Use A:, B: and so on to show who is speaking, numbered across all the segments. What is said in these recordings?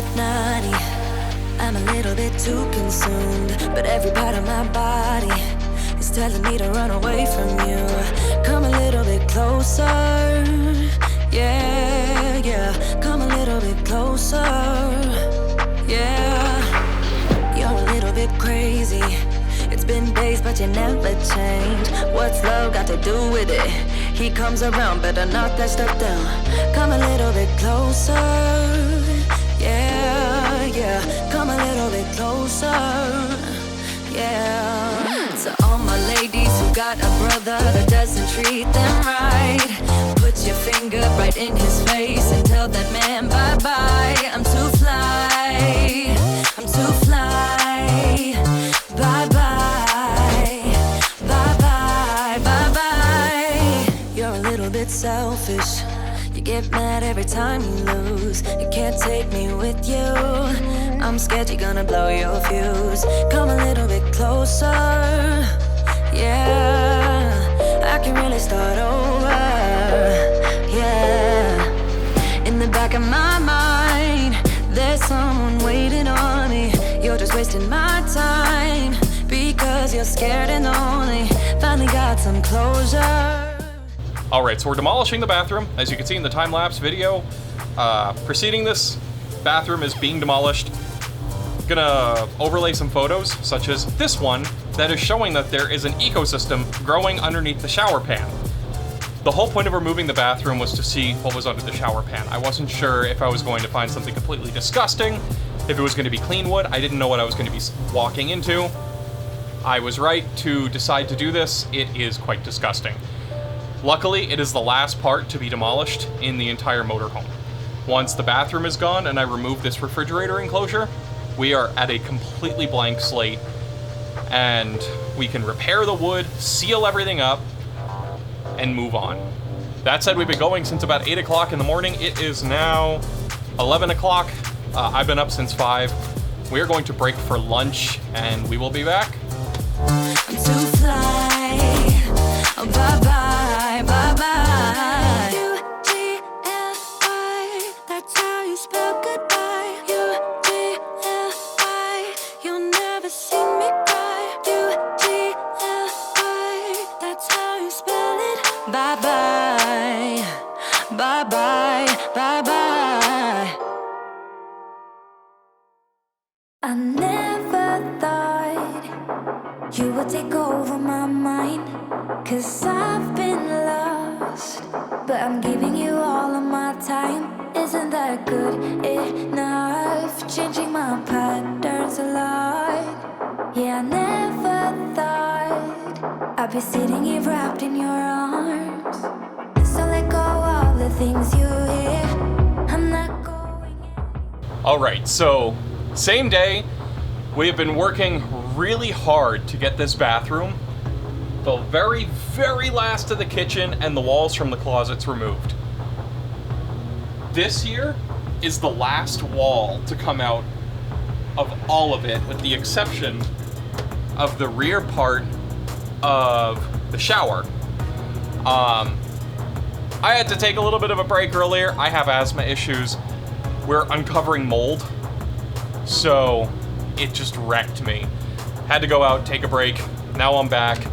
A: bit nutty. I'm a little bit too consumed, but every part of my body is telling me to run away from you. Come a little bit closer, yeah, yeah. Come a little bit closer, yeah. You're a little bit crazy. It's been days, but you never change. What's love got to do with it? He comes around, better knock that stuff down. Come a little bit closer, yeah, yeah. Come a little bit closer, yeah. To all my ladies who got a brother that doesn't treat them right, put your finger right in his face and tell that man bye-bye. I'm too fly, I'm too fly. Bye-bye, bye-bye, bye-bye. You're a little bit selfish. You get mad every time you lose. You can't take me with you. I'm scared you're gonna blow your fuse. Come a little bit closer, yeah. I can really start over, yeah. In the back of my mind, there's someone waiting on me. You're just wasting my time because you're scared and lonely. Finally got some closure.
B: Alright, so we're demolishing the bathroom. As you can see in the time-lapse video preceding this, bathroom is being demolished. Gonna overlay some photos, such as this one, that is showing that there is an ecosystem growing underneath the shower pan. The whole point of removing the bathroom was to see what was under the shower pan. I wasn't sure if I was going to find something completely disgusting, if it was going to be clean wood. I didn't know what I was going to be walking into. I was right to decide to do this. It is quite disgusting. Luckily, it is the last part to be demolished in the entire motorhome. Once the bathroom is gone and I remove this refrigerator enclosure, we are at a completely blank slate, and we can repair the wood, seal everything up, and move on. That said, we've been going since about 8 o'clock in the morning. It is now 11 o'clock. I've been up since 5. We are going to break for lunch, and we will be back.
A: I'm too fly, oh, bye-bye, bye-bye. U-G-L-I, that's how you spell goodbye. U-G-L-I, you'll never see me cry. U-G-L-I, that's how you spell it. Bye-bye, bye-bye, bye-bye. I never thought you would take over my mind, 'cause I've been lost, but I'm giving you all of my time. Isn't that good enough? Changing my patterns a lot. Yeah, I never thought I'd be sitting here wrapped in your arms. So let go of the things you hear. I'm not going in.
B: Alright, so same day, we have been working really hard to get this bathroom, the very, very last of the kitchen and the walls from the closets removed. This here is the last wall to come out of all of it, with the exception of the rear part of the shower. I had to take a little bit of a break earlier. I have asthma issues. We're uncovering mold, so it just wrecked me. Had to go out, take a break. Now I'm back,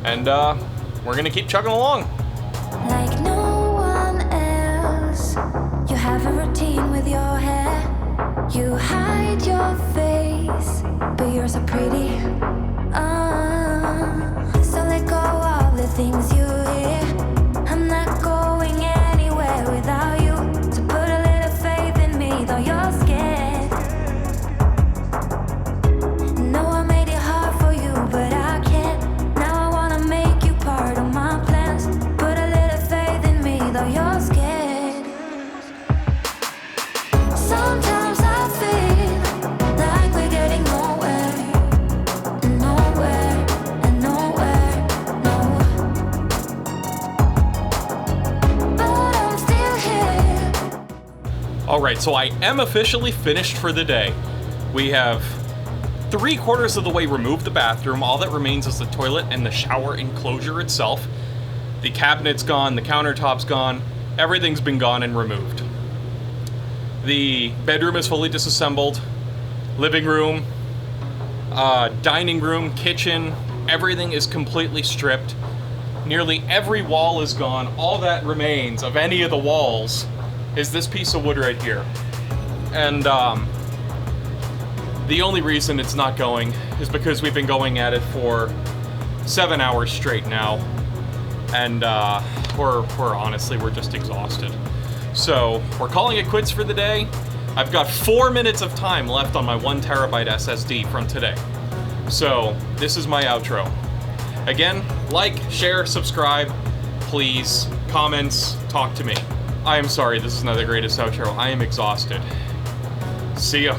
B: and we're gonna keep chugging along.
A: Like no one else, you have a routine with your hair. You hide your face, but you're so pretty. So let go of the things you hear. I'm not going anywhere without you. So put a little faith in me, though you're scared. No, I made it hard for you, but I can't. Now I wanna make you part of my plans. Put a little faith in me, though you're scared. Sometimes I feel like we're getting nowhere, nowhere, and nowhere, no. But I'm still here.
B: Alright, so I am officially finished for the day. We have 3/4 of the way removed the bathroom. All that remains is the toilet and the shower enclosure itself. The cabinet's gone, the countertop's gone, everything's been gone and removed. The bedroom is fully disassembled. Living room, dining room, kitchen, everything is completely stripped. Nearly every wall is gone. All that remains of any of the walls is this piece of wood right here. And the only reason it's not going is because we've been going at it for 7 hours straight now. And we're just exhausted. So we're calling it quits for the day. I've got 4 minutes of time left on my 1 terabyte SSD from today. So this is my outro. Again, like, share, subscribe, please, comments, talk to me. I am sorry this is not the greatest outro. I am exhausted. See ya.